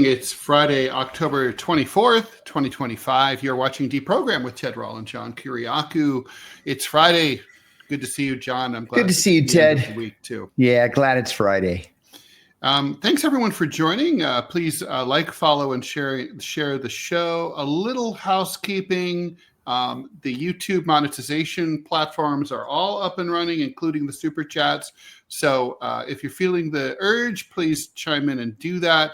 It's Friday, October 24th, 2025. You're watching DeProgram with Ted Rall and John Kiriakou. It's Friday. Good to see you, John. I'm glad Good to see you, Ted. The week too. Yeah, glad it's Friday. Thanks everyone for joining. Please like, follow, and share the show. A little housekeeping. The YouTube monetization platforms are all up and running, including the super chats. So if you're feeling the urge, please chime in and do that.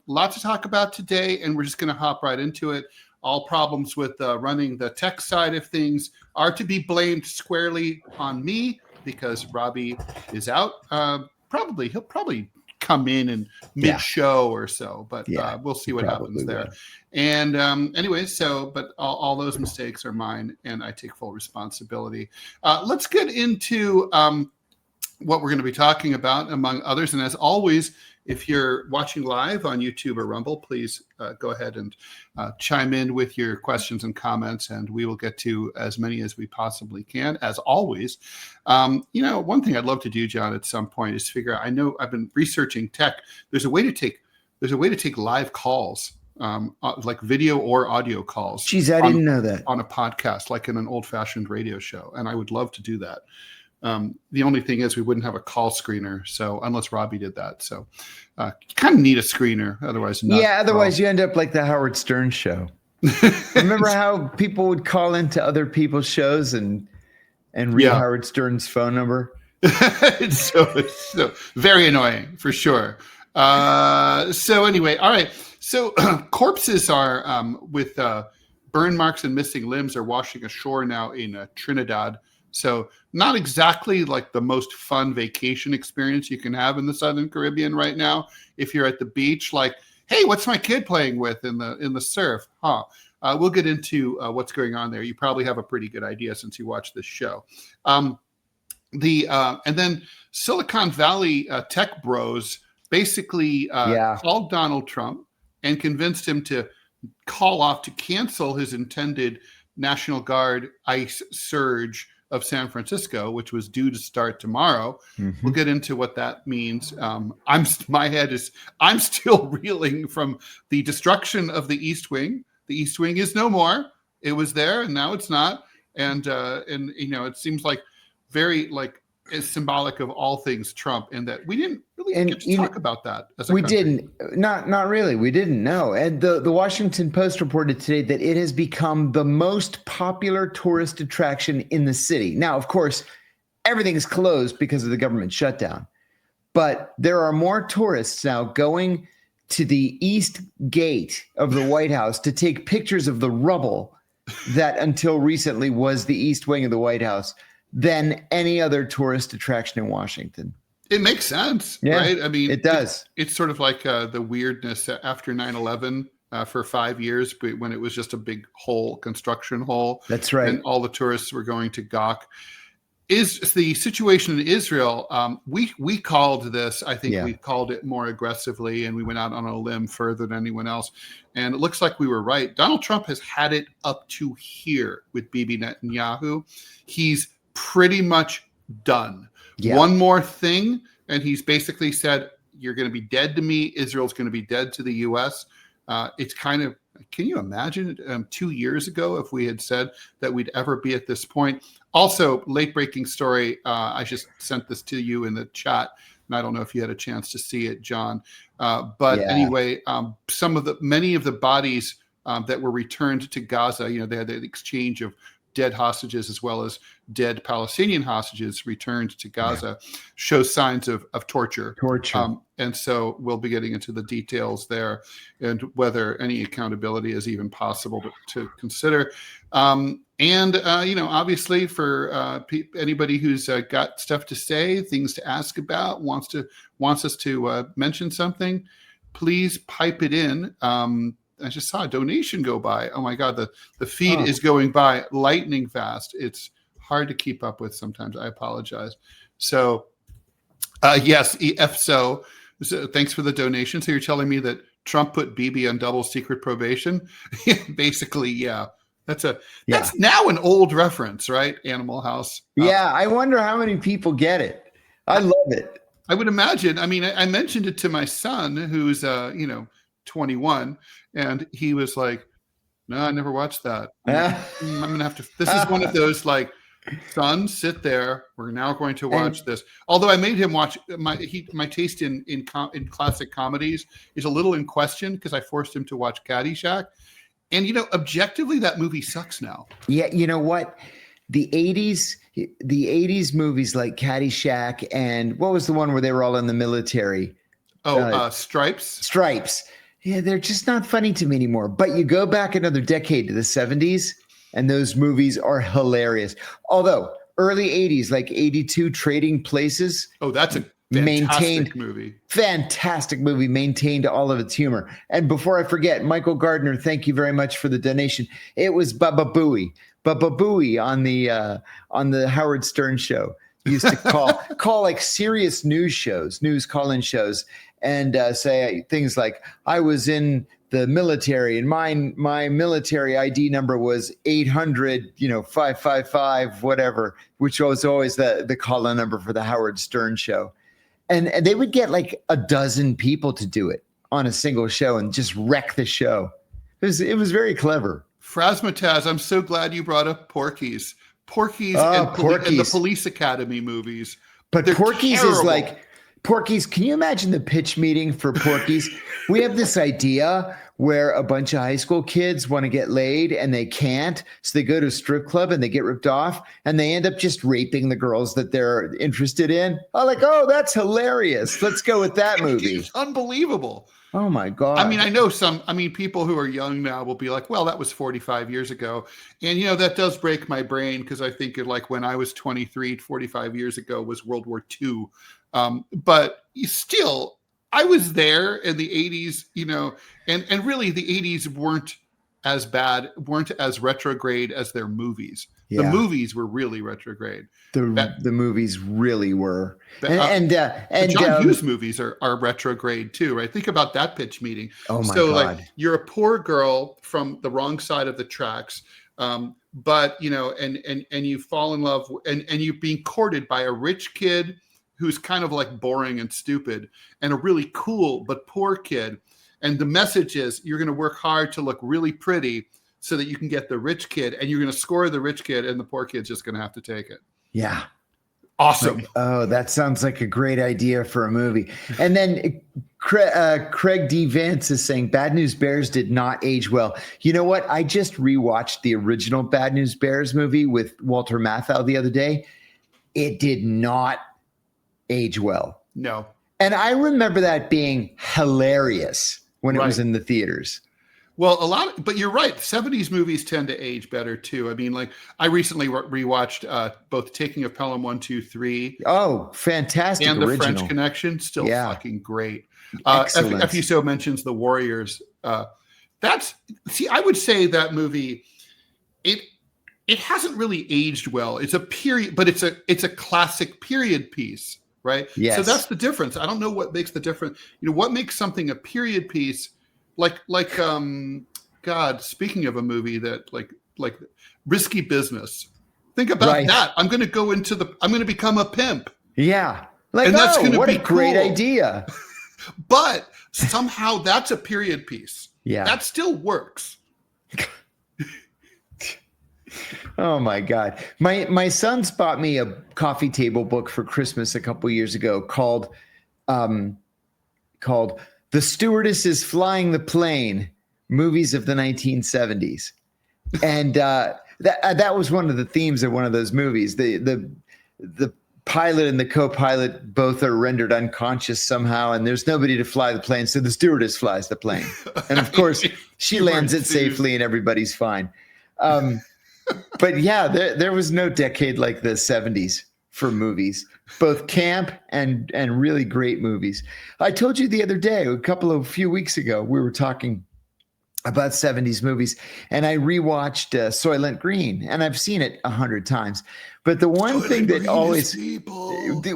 Lots to talk about today, and we're just going to hop right into it. All problems with running the tech side of things are to be blamed squarely on me because Robbie is out. He'll probably come in mid-show or so, but we'll see what happens there. And anyway, but all those mistakes are mine, and I take full responsibility. Let's get into what we're going to be talking about, among others. And as always, if you're watching live on YouTube or Rumble, please go ahead and chime in with your questions and comments, and we will get to as many as we possibly can. As always, one thing I'd love to do, John, at some point is figure out. I know I've been researching tech. There's a way to take live calls, like video or audio calls. Geez, I didn't know that. On a podcast, like in an old-fashioned radio show, and I would love to do that. The only thing is we wouldn't have a call screener, so unless Robbie did that. So you kind of need a screener, otherwise not. Yeah, otherwise you end up like the Howard Stern show. Remember how people would call into other people's shows and read Howard Stern's phone number? it's so very annoying for sure. So anyway, all right. So corpses are with burn marks and missing limbs are washing ashore now in Trinidad. So not exactly like the most fun vacation experience you can have in the Southern Caribbean right now. If you're at the beach, like, hey, what's my kid playing with in the surf? We'll get into what's going on there. You probably have a pretty good idea since you watched this show. And then Silicon Valley tech bros basically called Donald Trump and convinced him to cancel his intended National Guard ICE surge of San Francisco, which was due to start tomorrow. Mm-hmm. We'll get into what that means. I'm still reeling from the destruction of the East Wing. The East Wing is no more. It was there, and now it's not. And it seems like very is symbolic of all things Trump, and that we didn't really get to talk about that as a country. Didn't. Not really. We didn't know. And the Washington Post reported today that it has become the most popular tourist attraction in the city. Now, of course, everything is closed because of the government shutdown, but there are more tourists now going to the East Gate of the White House to take pictures of the rubble that until recently was the East Wing of the White House than any other tourist attraction in Washington. It makes sense, right? I mean, it does. It's sort of like the weirdness after 9/11 for 5 years, when it was just a big construction hole. That's right. And all the tourists were going to gawk. Is the situation in Israel, we called this, I think we called it more aggressively, and we went out on a limb further than anyone else. And it looks like we were right. Donald Trump has had it up to here with Bibi Netanyahu. He's pretty much done. One more thing, and he's basically said, you're going to be dead to me. Israel's going to be dead to the U.S. It's kind of, can you imagine 2 years ago if we had said that we'd ever be at this point? Also, late breaking story. I just sent this to you in the chat, and I don't know if you had a chance to see it, John. Anyway, many of the bodies that were returned to Gaza, they had the exchange of dead hostages as well as dead Palestinian hostages returned to Gaza, shows signs of torture. And so we'll be getting into the details there and whether any accountability is even possible to consider. Obviously for anybody who's got stuff to say, things to ask about, wants us to mention something, please pipe it in. I just saw a donation go by. Oh my God, the feed is going by lightning fast. It's hard to keep up with sometimes. I apologize. So, yes, so thanks for the donation. So you're telling me that Trump put Bibi on double secret probation? Basically, yeah. That's now an old reference, right? Animal House. Yeah, I wonder how many people get it. I love it. I would imagine. I mean, I mentioned it to my son, who's 21, and he was like, "No, I never watched that. I'm gonna have to." This is one of those like, son, sit there. We're now going to watch this. Although I made him watch my taste in classic comedies is a little in question because I forced him to watch Caddyshack, and objectively that movie sucks now. Yeah, you know what? The 80s movies like Caddyshack, and what was the one where they were all in the military? Stripes. Stripes. Yeah, they're just not funny to me anymore. But you go back another decade to the 70s, and those movies are hilarious. Although early 80s, like 82, Trading Places. Oh, that's a fantastic movie. Fantastic movie, maintained all of its humor. And before I forget, Michael Gardner, thank you very much for the donation. It was Baba Booey. Baba Booey on the Howard Stern show used to call like serious news call-in shows, and say things like, "I was in the military and my military ID number was 800, 555, whatever," which was always the call-in number for the Howard Stern show. And they would get like a dozen people to do it on a single show and just wreck the show. It was very clever. Frasmataz, I'm so glad you brought up Porky's. Porky's and the Police Academy movies. But Porky's terrible. Is like, Porky's, can you imagine the pitch meeting for Porky's? We have this idea where a bunch of high school kids want to get laid and they can't. So they go to a strip club and they get ripped off and they end up just raping the girls that they're interested in. Oh, that's hilarious. Let's go with that movie. It's unbelievable. Oh my God. I mean, I know people who are young now will be like, well, that was 45 years ago. And, that does break my brain because I think like when I was 23, 45 years ago was World War II. But still, I was there in the 80s, and really the 80s weren't as retrograde as their movies. Yeah. The movies were really retrograde. The movies really were. And John Hughes movies are retrograde too, right? Think about that pitch meeting. Oh my God. Like you're a poor girl from the wrong side of the tracks. But and you fall in love and you're being courted by a rich kid who's kind of like boring and stupid, and a really cool but poor kid. And the message is you're going to work hard to look really pretty so that you can get the rich kid, and you're going to score the rich kid, and the poor kid's just going to have to take it. Yeah. Awesome. Oh, that sounds like a great idea for a movie. And then Craig D. Vance is saying Bad News Bears did not age well. You know what? I just rewatched the original Bad News Bears movie with Walter Matthau the other day. It did not age well. No. And I remember that being hilarious when it was in the theaters. Well, but you're right. 70s movies tend to age better too. I mean, like I recently rewatched both Taking of Pelham 1, 2, 3. Oh, fantastic. And original. The French Connection. Still fucking great. FUSO mentions The Warriors. I would say that movie, it hasn't really aged well. It's a period, but it's a classic period piece. Right. Yes. So that's the difference. I don't know what makes the difference. What makes something a period piece like God, speaking of a movie that like Risky Business. Think about that. I'm going to become a pimp. Yeah. And that's going to be a great idea. But somehow that's a period piece. Yeah. That still works. Oh my God. My sons bought me a coffee table book for Christmas a couple years ago called The Stewardess is Flying the Plane, Movies of the 1970s. And that was one of the themes of one of those movies. The pilot and the co-pilot both are rendered unconscious somehow, and there's nobody to fly the plane, so the stewardess flies the plane. And of course, she lands it safely and everybody's fine. But yeah, there was no decade like the 70s for movies, both camp and really great movies. I told you the other day, a few weeks ago, we were talking about 70s movies, and I rewatched Soylent Green, and I've seen it 100 times. But the one thing that always,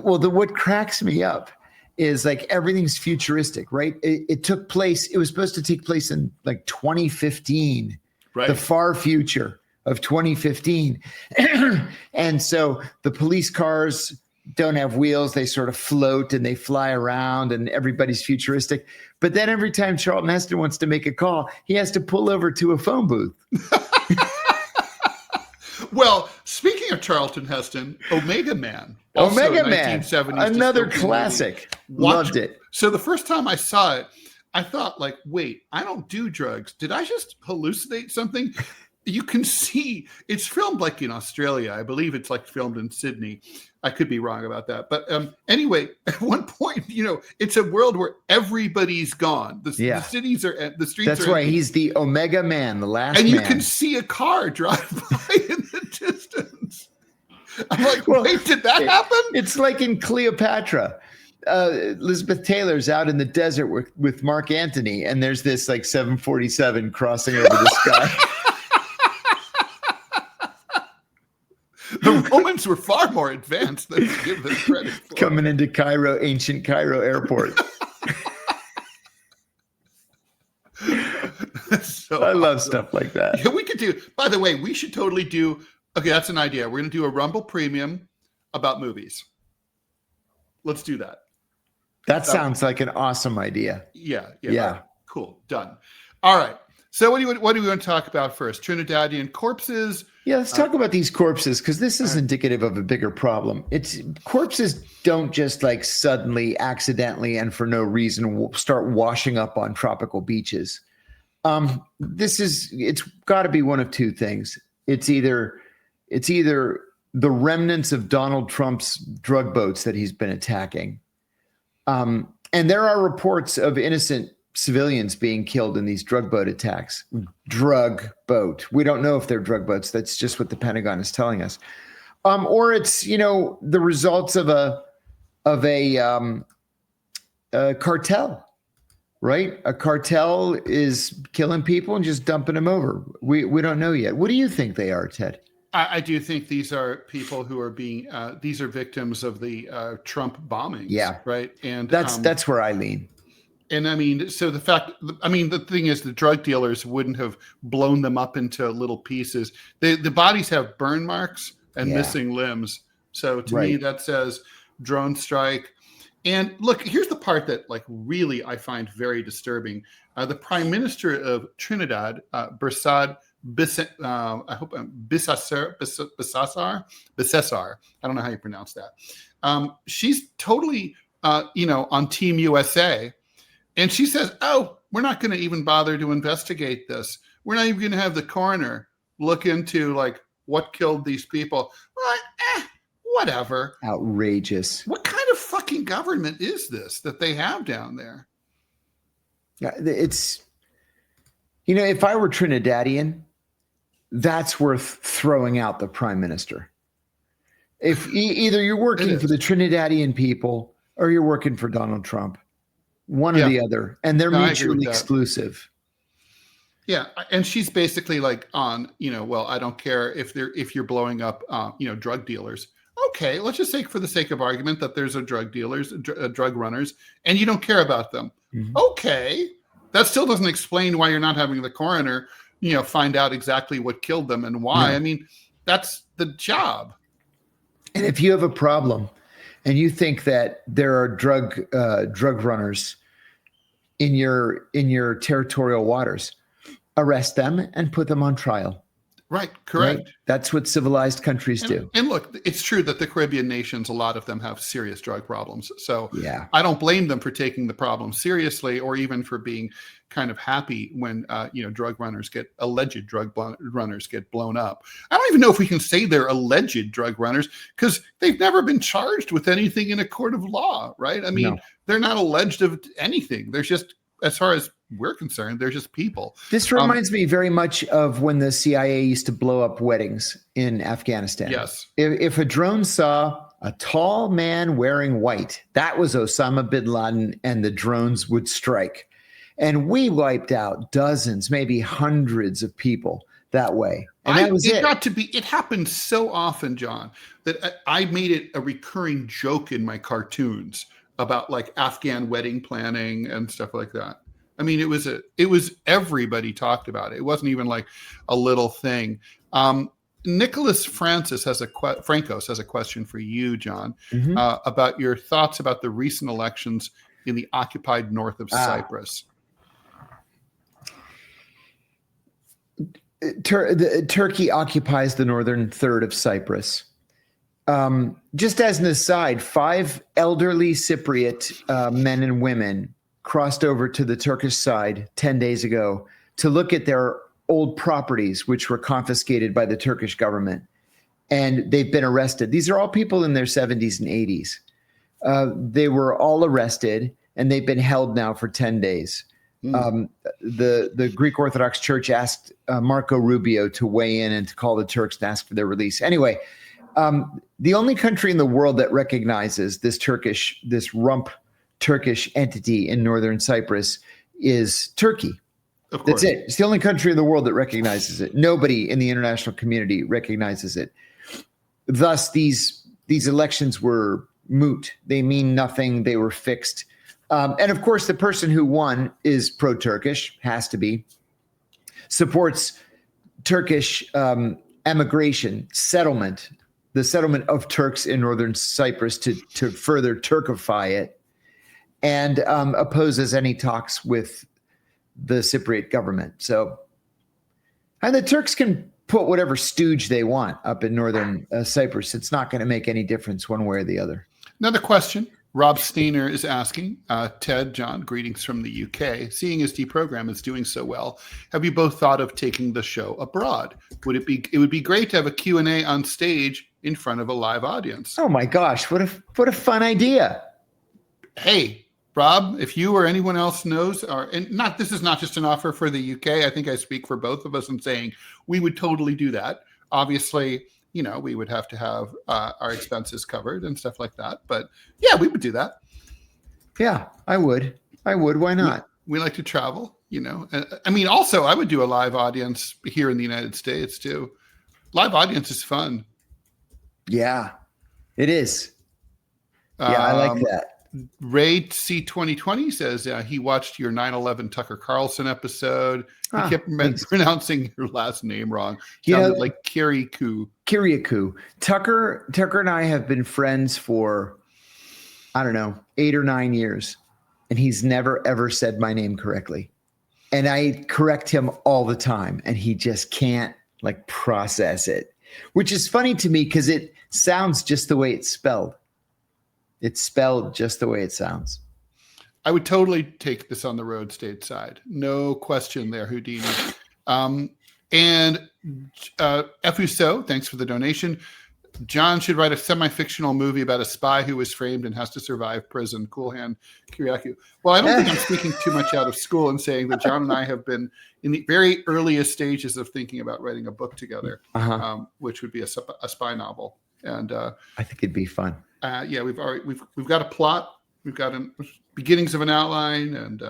what cracks me up is like everything's futuristic, right? It was supposed to take place in like 2015, right? The far future of 2015. And so the police cars don't have wheels. They sort of float and they fly around and everybody's futuristic. But then every time Charlton Heston wants to make a call, he has to pull over to a phone booth. Well, speaking of Charlton Heston, Omega Man. Omega Man, another classic. Loved it. So the first time I saw it, I thought like, wait, I don't do drugs. Did I just hallucinate something? You can see it's filmed like in Australia. I believe it's like filmed in Sydney. I could be wrong about that. But anyway, at one point, it's a world where everybody's gone. The cities are, the streets That's are why empty. He's the Omega Man, the last and man. you can see a car drive by in the distance. I'm like, wait, did that happen? It's like in Cleopatra. Elizabeth Taylor's out in the desert with Mark Antony, and there's this like 747 crossing over the sky. The Romans were far more advanced than you give them credit for. Coming into ancient Cairo airport. So I love stuff like that. Yeah, we could do, by the way, we should totally do, okay, that's an idea. We're going to do a Rumble Premium about movies. Let's do that. That sounds like an awesome idea. Yeah. Yeah. Cool. Done. All right. So what do we want to talk about first? Trinidadian corpses. Yeah, let's talk about these corpses, because this is indicative of a bigger problem. Corpses don't just like suddenly, accidentally, and for no reason start washing up on tropical beaches. It's got to be one of two things. It's either the remnants of Donald Trump's drug boats that he's been attacking. And there are reports of innocent civilians being killed in these drug boat attacks. Drug boat. We don't know if they're drug boats. That's just what the Pentagon is telling us. Or it's, the results of a cartel, right? A cartel is killing people and just dumping them over. We don't know yet. What do you think they are, Ted? I do think these are people who are being, these are victims of the Trump bombings. Yeah. Right. And that's where I lean. And I mean, so the thing is, the drug dealers wouldn't have blown them up into little pieces. The bodies have burn marks and missing limbs. So to me, that says drone strike. And look, here's the part that like really I find very disturbing. The Prime Minister of Trinidad, Persad-Bissessar. I don't know how you pronounce that. She's totally, on Team USA. And she says, oh, we're not going to even bother to investigate this. We're not even going to have the coroner look into like what killed these people. Well, whatever. Outrageous. What kind of fucking government is this that they have down there? Yeah, it's, if I were Trinidadian, that's worth throwing out the prime minister. If either you're working for the Trinidadian people or you're working for Donald Trump. One or the other, and they're mutually exclusive. Yeah, and she's basically like on, well, I don't care if you're blowing up, drug dealers. Okay, let's just say for the sake of argument that there's drug dealers, drug runners, and you don't care about them. Mm-hmm. Okay, that still doesn't explain why you're not having the coroner, find out exactly what killed them and why. No. I mean, that's the job. And if you have a problem, and you think that there are drug runners in your territorial waters, arrest them and put them on trial. Right, correct. Right? That's what civilized countries do. And look, it's true that the Caribbean nations, a lot of them have serious drug problems. So I don't blame them for taking the problem seriously, or even for being kind of happy when alleged drug runners get blown up. I don't even know if we can say they're alleged drug runners, because they've never been charged with anything in a court of law, right? I mean, They're not alleged of anything. They're just, as far as we're concerned, they're just people. This reminds me very much of when the CIA used to blow up weddings in Afghanistan. Yes. If a drone saw a tall man wearing white, that was Osama bin Laden, and the drones would strike. And we wiped out dozens, maybe hundreds of people that way. And that was it. It happened so often, John, that I made it a recurring joke in my cartoons about like Afghan wedding planning and stuff like that. I mean, it was everybody talked about it. It wasn't even like a little thing. And Nicholas Francos has a question for you, John, Mhm. about your thoughts about the recent elections in the occupied north of Cyprus. Turkey occupies the northern third of Cyprus. Just as an aside, 5 elderly Cypriot men and women crossed over to the Turkish side 10 days ago to look at their old properties, which were confiscated by the Turkish government. And they've been arrested. These are all people in their 70s and 80s. They were all arrested, and they've been held now for 10 days. The Greek Orthodox Church asked Marco Rubio to weigh in and to call the Turks and ask for their release. Anyway, the only country in the world that recognizes this rump Turkish entity in northern Cyprus is Turkey. Of course. That's it. It's the only country in the world that recognizes it. Nobody in the international community recognizes it. Thus, these elections were moot. They mean nothing. They were fixed. And of course, the person who won is pro-Turkish, has to be, supports Turkish emigration, settlement, the settlement of Turks in northern Cyprus to further Turkify it, and opposes any talks with the Cypriot government. So, and the Turks can put whatever stooge they want up in northern Cyprus. It's not going to make any difference one way or the other. Another question. Rob Steiner is asking, Ted, John, greetings from the UK. Seeing as DeProgram is doing so well, have you both thought of taking the show abroad? It would be great to have a Q&A on stage in front of a live audience. Oh my gosh, what a fun idea. Hey, Rob, if you or anyone else knows, this is not just an offer for the UK. I think I speak for both of us in saying we would totally do that. Obviously, we would have to have our expenses covered and stuff like that. But yeah, we would do that. Yeah, I would. Why not? We like to travel, I mean, also, I would do a live audience here in the United States too. Live audience is fun. Yeah, it is. Yeah, I like that. Ray C2020 says he watched your 9/11 Tucker Carlson episode. He kept pronouncing your last name wrong. Sounded like Kiriakou. Tucker and I have been friends for, I don't know, 8 or 9 years, and he's never ever said my name correctly. And I correct him all the time, and he just can't process it, which is funny to me because it sounds just the way it's spelled. It's spelled just the way it sounds. I would totally take this on the road stateside. No question there, Houdini. And Efuso, thanks for the donation. John should write a semi-fictional movie about a spy who was framed and has to survive prison. Cool hand, Kiriakou. Well, I don't think I'm speaking too much out of school in saying that John and I have been in the very earliest stages of thinking about writing a book together, which would be a spy novel. And I think it'd be fun. Yeah, we've got a plot, we've got beginnings of an outline, and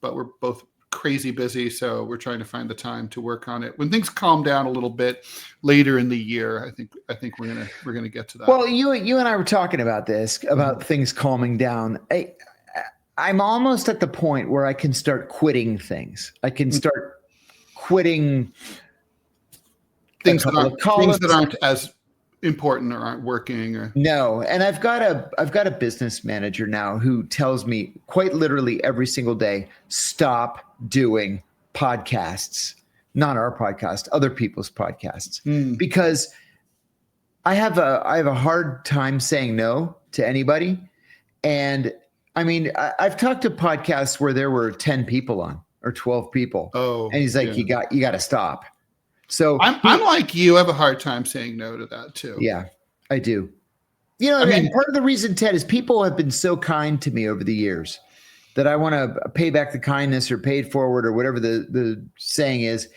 but we're both crazy busy, so we're trying to find the time to work on it. When things calm down a little bit later in the year, I think we're gonna get to that. Well, you and I were talking about this, about things calming down. I'm almost at the point where I can start quitting things. I can start quitting things that aren't as important or aren't working or no. And I've got a business manager now who tells me quite literally every single day, stop doing podcasts, not our podcast, other people's podcasts, because I have a hard time saying no to anybody. And I mean, I've talked to podcasts where there were 10 people on or 12 people. Oh, and he's like, you got to stop. So I'm like you. I have a hard time saying no to that too. Yeah, I do. I mean, part of the reason, Ted, is people have been so kind to me over the years that I want to pay back the kindness or pay it forward or whatever the saying is.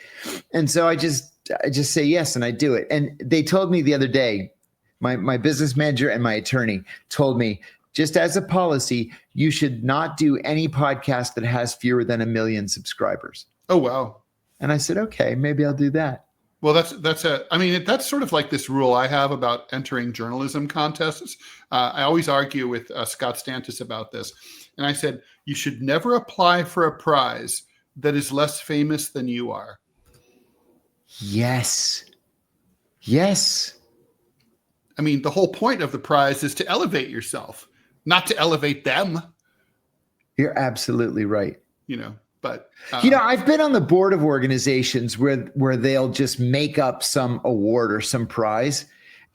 And so I just say yes and I do it. And they told me the other day, my business manager and my attorney told me, just as a policy, you should not do any podcast that has fewer than 1 million subscribers. Oh, wow. And I said, okay, maybe I'll do that. Well, that's sort of like this rule I have about entering journalism contests. I always argue with Scott Stantis about this. And I said, you should never apply for a prize that is less famous than you are. Yes. Yes. I mean, the whole point of the prize is to elevate yourself, not to elevate them. You're absolutely right. But I've been on the board of organizations where they'll just make up some award or some prize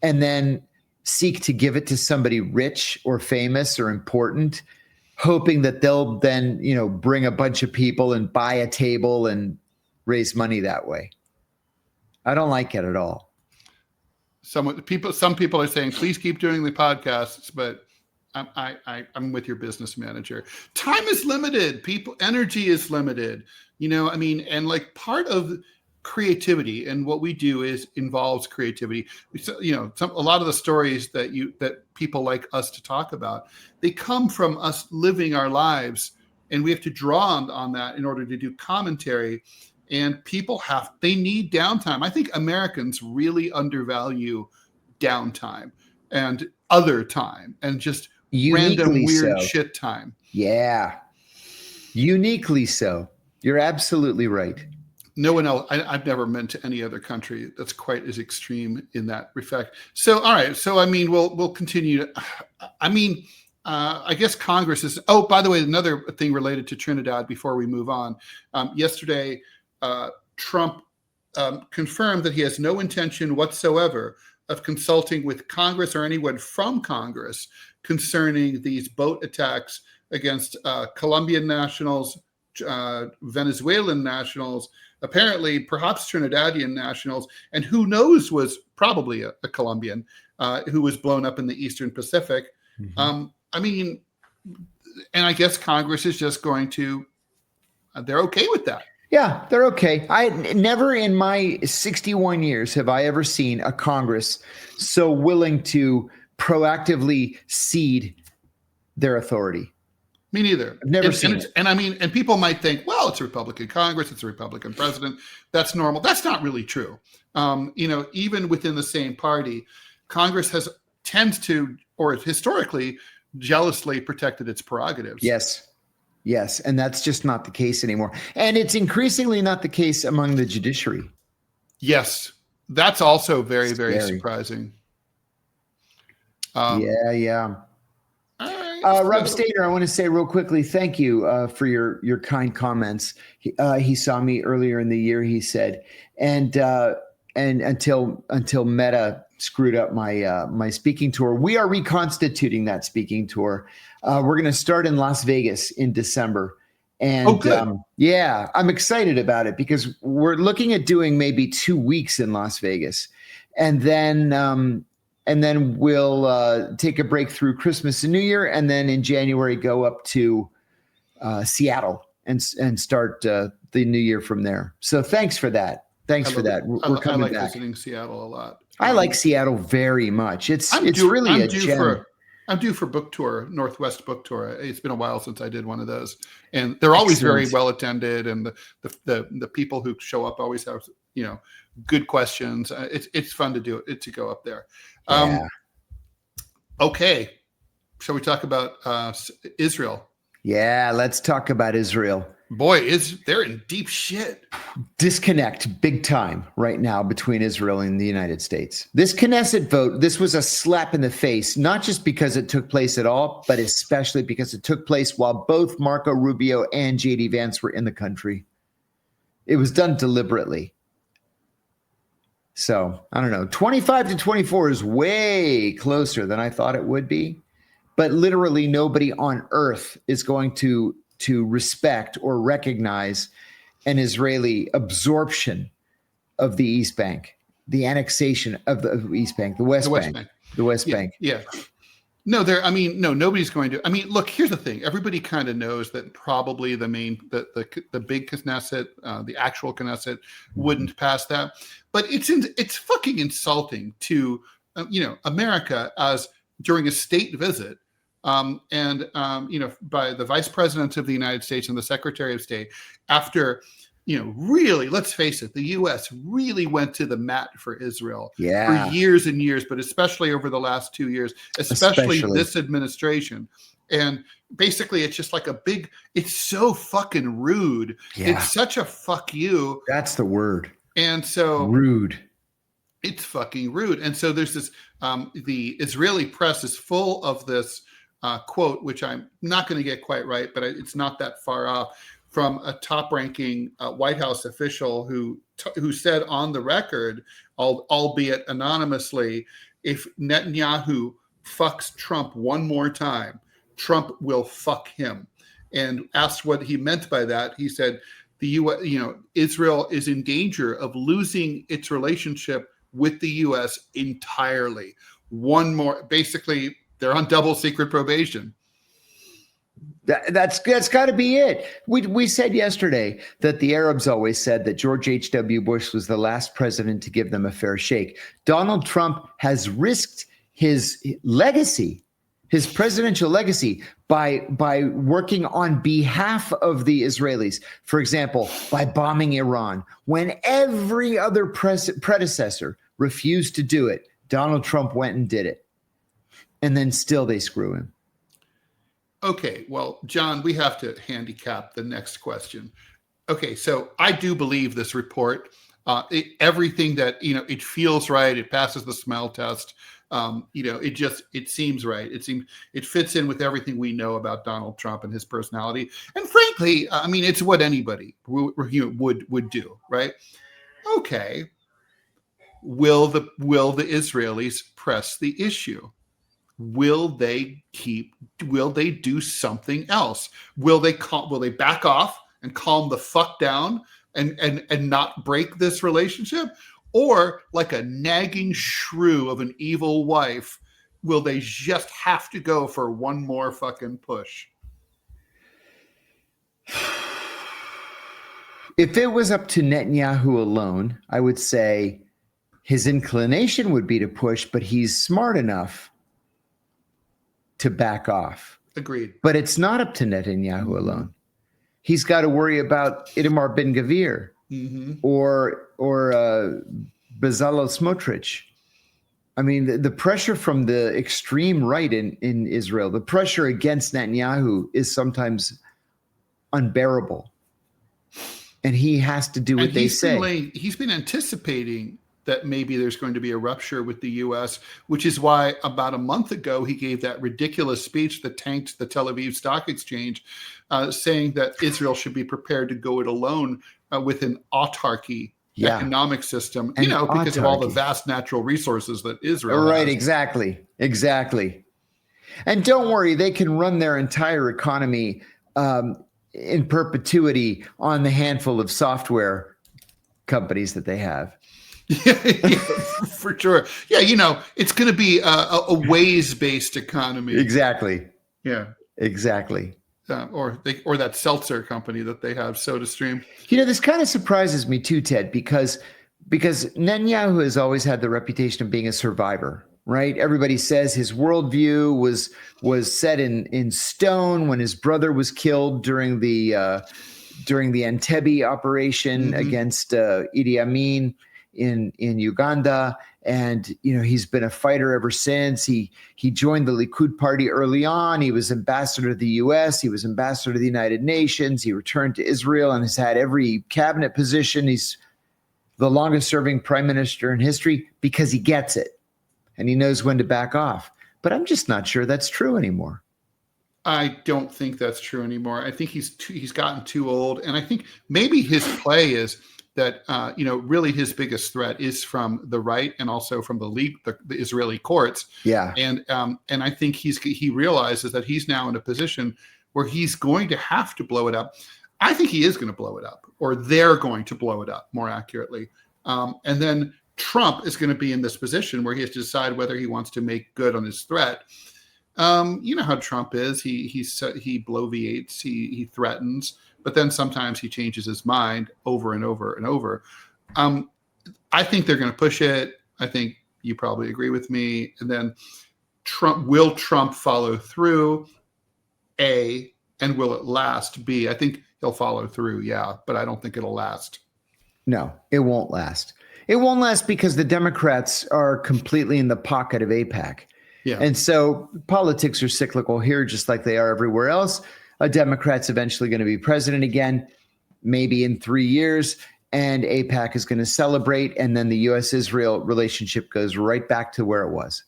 and then seek to give it to somebody rich or famous or important, hoping that they'll then, bring a bunch of people and buy a table and raise money that way. I don't like it at all. Some people are saying, please keep doing the podcasts, but I'm with your business manager. Time is limited. Energy is limited. And like part of creativity and what we do involves creativity. A lot of the stories that people like us to talk about, they come from us living our lives, and we have to draw on that in order to do commentary. And people they need downtime. I think Americans really undervalue downtime and other time and just random weird shit time. Yeah. Uniquely so. You're absolutely right. No one else. I've never been to any other country that's quite as extreme in that respect. So, all right. So, I mean, we'll continue. I guess Congress is. Oh, by the way, another thing related to Trinidad before we move on. Yesterday, Trump confirmed that he has no intention whatsoever of consulting with Congress or anyone from Congress concerning these boat attacks against Colombian nationals, Venezuelan nationals, apparently perhaps Trinidadian nationals, and who knows was probably a Colombian who was blown up in the Eastern Pacific. Mm-hmm. And I guess Congress is just going to, they're okay with that. Yeah, they're okay. I never in my 61 years have I ever seen a Congress so willing to proactively cede their authority. Me neither. I've never seen it. And people might think, well, it's a Republican Congress, it's a Republican president. That's normal. That's not really true. Even within the same party, Congress tends to, or historically, jealously protected its prerogatives. Yes, and that's just not the case anymore. And it's increasingly not the case among the judiciary. Yes, that's also very, very surprising. Yeah. All right, Rob Stater, I want to say real quickly, thank you for your kind comments. He saw me earlier in the year, he said, and until Meta screwed up my speaking tour, we are reconstituting that speaking tour. We're going to start in Las Vegas in December. And I'm excited about it because we're looking at doing maybe 2 weeks in Las Vegas. And then we'll take a break through Christmas and New Year. And then in January, go up to Seattle and start the new year from there. So thanks for that. We're coming back. I like visiting Seattle a lot. I like Seattle very much. It's really a gem. I'm due for book tour, Northwest book tour. It's been a while since I did one of those, and they're always very well attended, and the people who show up always have good questions. It's fun to do it, to go up there. Okay, shall we talk about Israel? Yeah, let's talk about Israel. Boy, they're in deep shit. Disconnect big time right now between Israel and the United States. This Knesset vote, this was a slap in the face, not just because it took place at all, but especially because it took place while both Marco Rubio and JD Vance were in the country. It was done deliberately. So, I don't know. 25-24 is way closer than I thought it would be. But literally nobody on earth is going to respect or recognize an Israeli absorption of the East Bank, the annexation of the East Bank, the West Bank. Yeah. No, nobody's going to. I mean, look, here's the thing. Everybody kind of knows that probably the big Knesset, the actual Knesset, wouldn't pass that. But it's fucking insulting to America as during a state visit. By the Vice President of the United States and the Secretary of State, after, really, let's face it, the U.S. really went to the mat for Israel for years and years, but especially over the last 2 years, especially this administration. And basically, it's just like it's so fucking rude. Yeah. It's such a fuck you. That's the word. And so rude. It's fucking rude. And so there's this, the Israeli press is full of this quote, which I'm not going to get quite right, but it's not that far off, from a top-ranking White House official who said on the record, albeit anonymously, if Netanyahu fucks Trump one more time, Trump will fuck him. And asked what he meant by that, he said, Israel is in danger of losing its relationship with the U.S. entirely. One more, basically, they're on double secret probation. That's got to be it. We said yesterday that the Arabs always said that George H.W. Bush was the last president to give them a fair shake. Donald Trump has risked his legacy, his presidential legacy, by working on behalf of the Israelis. For example, by bombing Iran. When every other predecessor refused to do it, Donald Trump went and did it. And then still they screw him. Okay, well, John, we have to handicap the next question. Okay, so I do believe this report. Everything that, it feels right. It passes the smell test. It seems right. It fits in with everything we know about Donald Trump and his personality. And frankly, it's what anybody would do, right? Okay. Will the Israelis press the issue? Will they do something else? Will they back off and calm the fuck down and not break this relationship? Or, like a nagging shrew of an evil wife, will they just have to go for one more fucking push? If it was up to Netanyahu alone, I would say his inclination would be to push, but he's smart enough to back off. Agreed. But it's not up to Netanyahu alone. He's got to worry about Itamar Ben-Gvir or Bezalel Smotrich. I mean, the pressure from the extreme right in Israel, the pressure against Netanyahu is sometimes unbearable. And he has to do what they say. He's been anticipating that maybe there's going to be a rupture with the U.S., which is why about a month ago he gave that ridiculous speech that tanked the Tel Aviv Stock Exchange, saying that Israel should be prepared to go it alone with an autarky economic system, because of all the vast natural resources that Israel has. Right, exactly. And don't worry, they can run their entire economy in perpetuity on the handful of software companies that they have. Yeah, for sure. Yeah, it's going to be a ways-based economy. Exactly. Yeah. Exactly. Or that seltzer company that they have, SodaStream. This kind of surprises me too, Ted, because Netanyahu has always had the reputation of being a survivor, right? Everybody says his worldview was set in stone when his brother was killed during the Entebbe operation against Idi Amin in Uganda. And, he's been a fighter ever since. He joined the Likud party early on. He was ambassador to the U.S. He was ambassador to the United Nations. He returned to Israel and has had every cabinet position. He's the longest serving prime minister in history because he gets it and he knows when to back off. But I'm just not sure that's true anymore. I don't think that's true anymore. I think he's gotten too old. And I think maybe his play is that, really his biggest threat is from the right and also from the Israeli courts. Yeah. And I think he realizes that he's now in a position where he's going to have to blow it up. I think he is going to blow it up, or they're going to blow it up, more accurately. And then Trump is going to be in this position where he has to decide whether he wants to make good on his threat. You know how Trump is. He bloviates, he threatens, but then sometimes he changes his mind over and over and over. I think they're going to push it. I think you probably agree with me. And then will Trump follow through? A, and will it last? B, I think he'll follow through. Yeah, but I don't think it'll last. No, it won't last. It won't last because the Democrats are completely in the pocket of AIPAC. Yeah. And so politics are cyclical here, just like they are everywhere else. A Democrat's eventually going to be president again, maybe in 3 years. and AIPAC is going to celebrate, and then the U.S.-Israel relationship goes right back to where it was.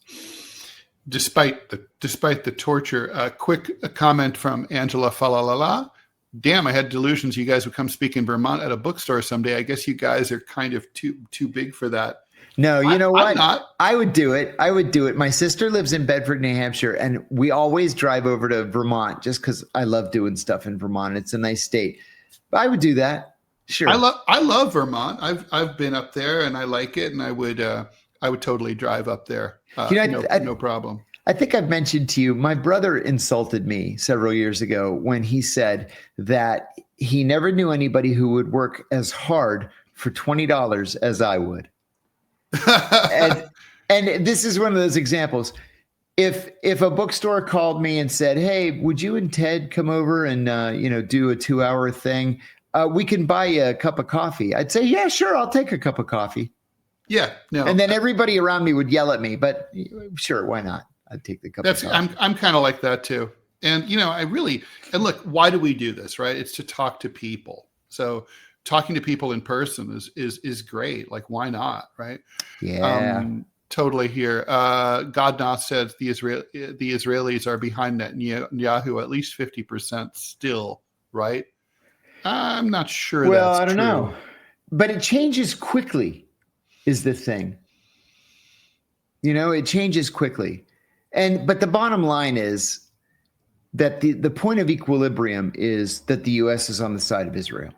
Despite the torture. Quick comment from Angela Falalala. Damn, I had delusions you guys would come speak in Vermont at a bookstore someday. I guess you guys are kind of too big for that. No, you know what? I'm not. I would do it. My sister lives in Bedford, New Hampshire, and we always drive over to Vermont just because I love doing stuff in Vermont. It's a nice state. But I would do that. Sure. I love Vermont. I've been up there and I like it, and I would totally drive up there. No problem. I think I've mentioned to you, my brother insulted me several years ago when he said that he never knew anybody who would work as hard for $20 as I would. and this is one of those examples. If a bookstore called me and said, "Hey, would you and Ted come over and do a 2-hour thing? We can buy you a cup of coffee." I'd say, "Yeah, sure, I'll take a cup of coffee." Yeah, no. And then everybody around me would yell at me, but sure, why not? I'd take the cup of coffee. I'm kind of like that too. And look, why do we do this, right? It's to talk to people. So talking to people in person is great. Like, why not, right? Yeah. Totally here. Godnoth says the Israelis are behind Netanyahu at least 50% still, right? I'm not sure that's true. Well, I don't know. But it changes quickly is the thing. It changes quickly. But the bottom line is that the point of equilibrium is that the U.S. is on the side of Israel.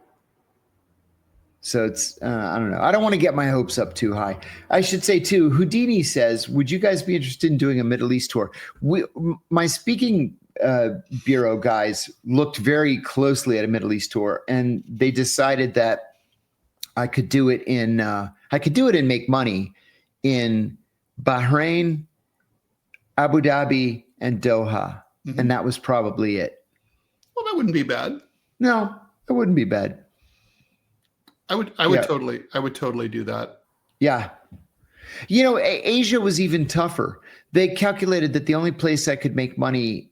So it's, I don't know. I don't want to get my hopes up too high. I should say too, Houdini says, would you guys be interested in doing a Middle East tour? My speaking bureau guys looked very closely at a Middle East tour, and they decided that I could do it and make money in Bahrain, Abu Dhabi, and Doha. Mm-hmm. And that was probably it. Well, that wouldn't be bad. No, it wouldn't be bad. I would totally do that. Yeah. Asia was even tougher. They calculated that the only places I could make money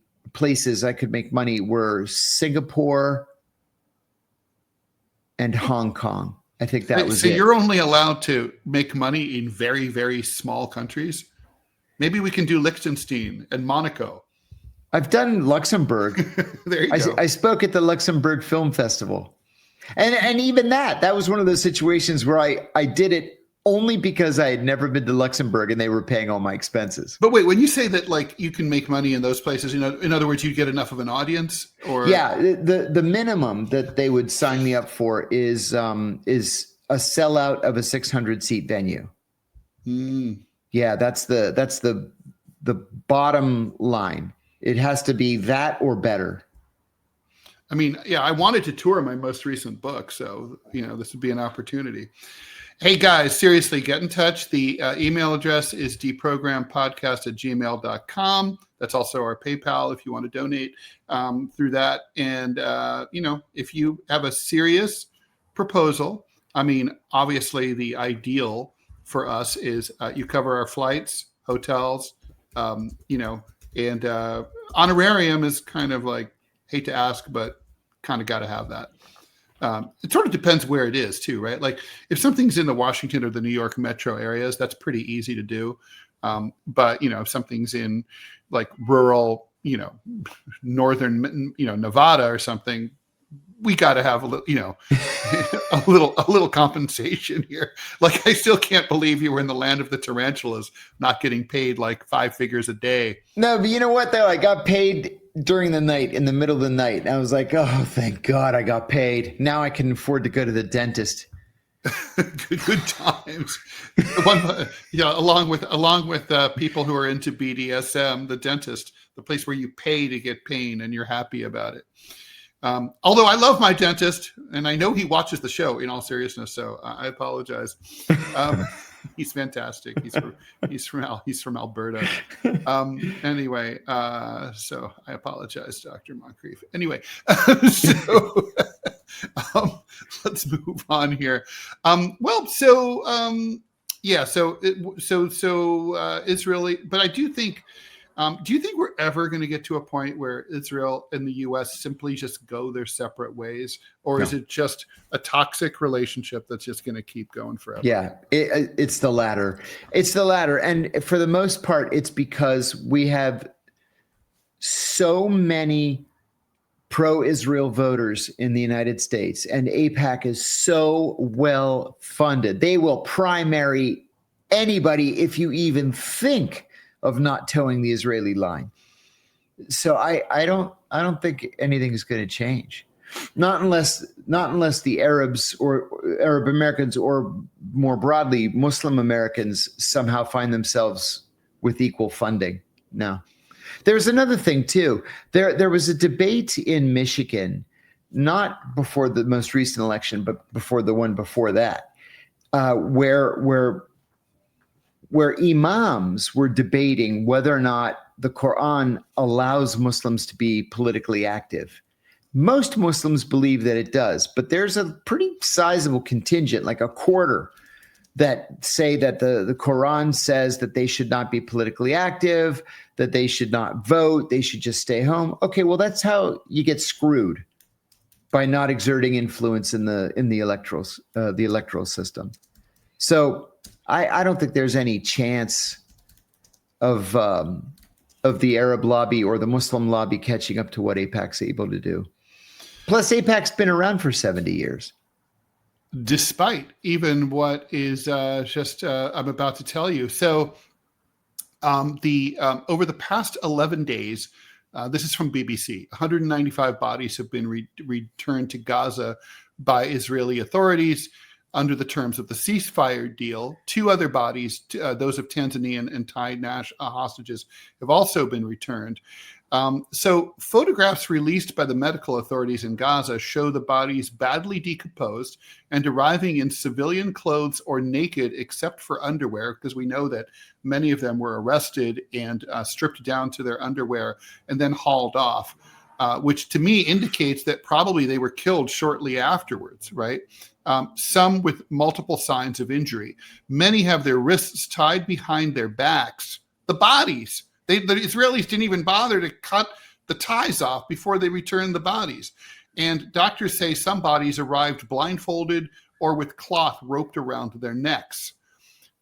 were Singapore and Hong Kong. I think that was it. So you're only allowed to make money in very, very small countries? Maybe we can do Liechtenstein and Monaco. I've done Luxembourg. There you go. I spoke at the Luxembourg Film Festival. And even that was one of those situations where I did it only because I had never been to Luxembourg and they were paying all my expenses. But wait, when you say that, like, you can make money in those places, in other words, you get enough of an audience, or? Yeah, the minimum that they would sign me up for is a sellout of a 600-seat venue. Mm. Yeah, that's the bottom line. It has to be that or better. I mean, yeah, I wanted to tour my most recent book, so this would be an opportunity. Hey guys, seriously, get in touch. The email address is deprogrampodcast@gmail.com. That's also our PayPal if you want to donate through that. And if you have a serious proposal, I mean, obviously the ideal for us is you cover our flights, hotels, and honorarium is kind of like, hate to ask, but kind of got to have that. It sort of depends where it is too, right? Like if something's in the Washington or the New York metro areas, that's pretty easy to do. But if something's in like rural, northern, Nevada or something, we got to have a little compensation here. Like, I still can't believe you were in the land of the tarantulas, not getting paid like 5 figures a day. No, but you know what though? I got paid during the night, in the middle of the night. And I was like, oh, thank God I got paid. Now I can afford to go to the dentist. good times. Along with people who are into BDSM, the dentist, the place where you pay to get pain and you're happy about it. Although I love my dentist, and I know he watches the show, in all seriousness, so I apologize. He's fantastic. He's from Alberta. Anyway, so I apologize, Dr. Moncrief. Anyway, let's move on here. Israeli, but I do think Do you think we're ever going to get to a point where Israel and the U.S. simply just go their separate ways? Or is it just a toxic relationship that's just going to keep going forever? Yeah, it's the latter. It's the latter. And for the most part, it's because we have so many pro-Israel voters in the United States, and AIPAC is so well funded. They will primary anybody if you even think of not towing the Israeli line. So I don't think anything is going to change, not unless the Arabs or Arab Americans or more broadly Muslim Americans somehow find themselves with equal funding. No. There's another thing too. There was a debate in Michigan, not before the most recent election, but before the one before that, where imams were debating whether or not the Quran allows Muslims to be politically active. Most Muslims believe that it does, but there's a pretty sizable contingent, like a quarter, that say that the Quran says that they should not be politically active, that they should not vote, they should just stay home. Okay, well, that's how you get screwed by not exerting influence in the electoral system. So I don't think there's any chance of the Arab lobby or the Muslim lobby catching up to what AIPAC's able to do. Plus, AIPAC's been around for 70 years. Despite even what is I'm about to tell you. So over the past 11 days, this is from BBC, 195 bodies have been returned to Gaza by Israeli authorities under the terms of the ceasefire deal. 2 other bodies, those of Tanzanian and Thai hostages, have also been returned. So photographs released by the medical authorities in Gaza show the bodies badly decomposed and arriving in civilian clothes or naked except for underwear, because we know that many of them were arrested and stripped down to their underwear and then hauled off, which to me indicates that probably they were killed shortly afterwards, right? Some with multiple signs of injury. Many have their wrists tied behind their backs. The bodies. The Israelis didn't even bother to cut the ties off before they returned the bodies. And doctors say some bodies arrived blindfolded or with cloth roped around their necks.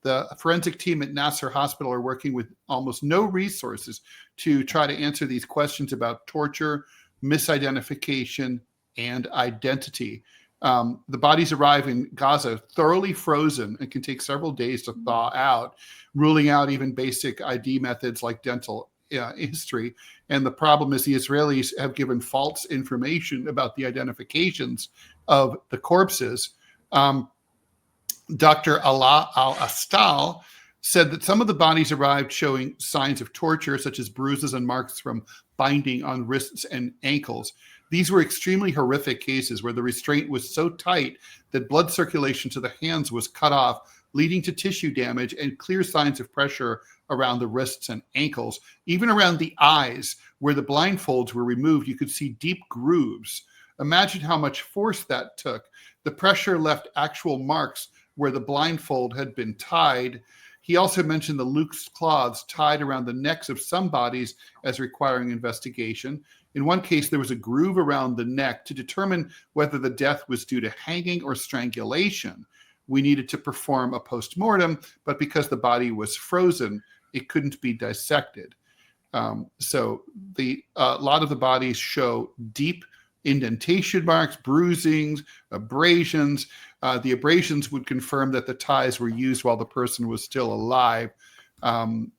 The forensic team at Nasser Hospital are working with almost no resources to try to answer these questions about torture, misidentification, and identity. The bodies arrive in Gaza thoroughly frozen and can take several days to thaw out, ruling out even basic ID methods like dental history. And the problem is the Israelis have given false information about the identifications of the corpses. Dr. Alaa Al-Astal said that some of the bodies arrived showing signs of torture, such as bruises and marks from binding on wrists and ankles. These were extremely horrific cases where the restraint was so tight that blood circulation to the hands was cut off, leading to tissue damage and clear signs of pressure around the wrists and ankles. Even around the eyes, where the blindfolds were removed, you could see deep grooves. Imagine how much force that took. The pressure left actual marks where the blindfold had been tied. He also mentioned the loose cloths tied around the necks of some bodies as requiring investigation. In one case, there was a groove around the neck. To determine whether the death was due to hanging or strangulation, we needed to perform a post-mortem, but because the body was frozen, it couldn't be dissected. So a lot of the bodies show deep indentation marks, bruisings, abrasions. The abrasions would confirm that the ties were used while the person was still alive.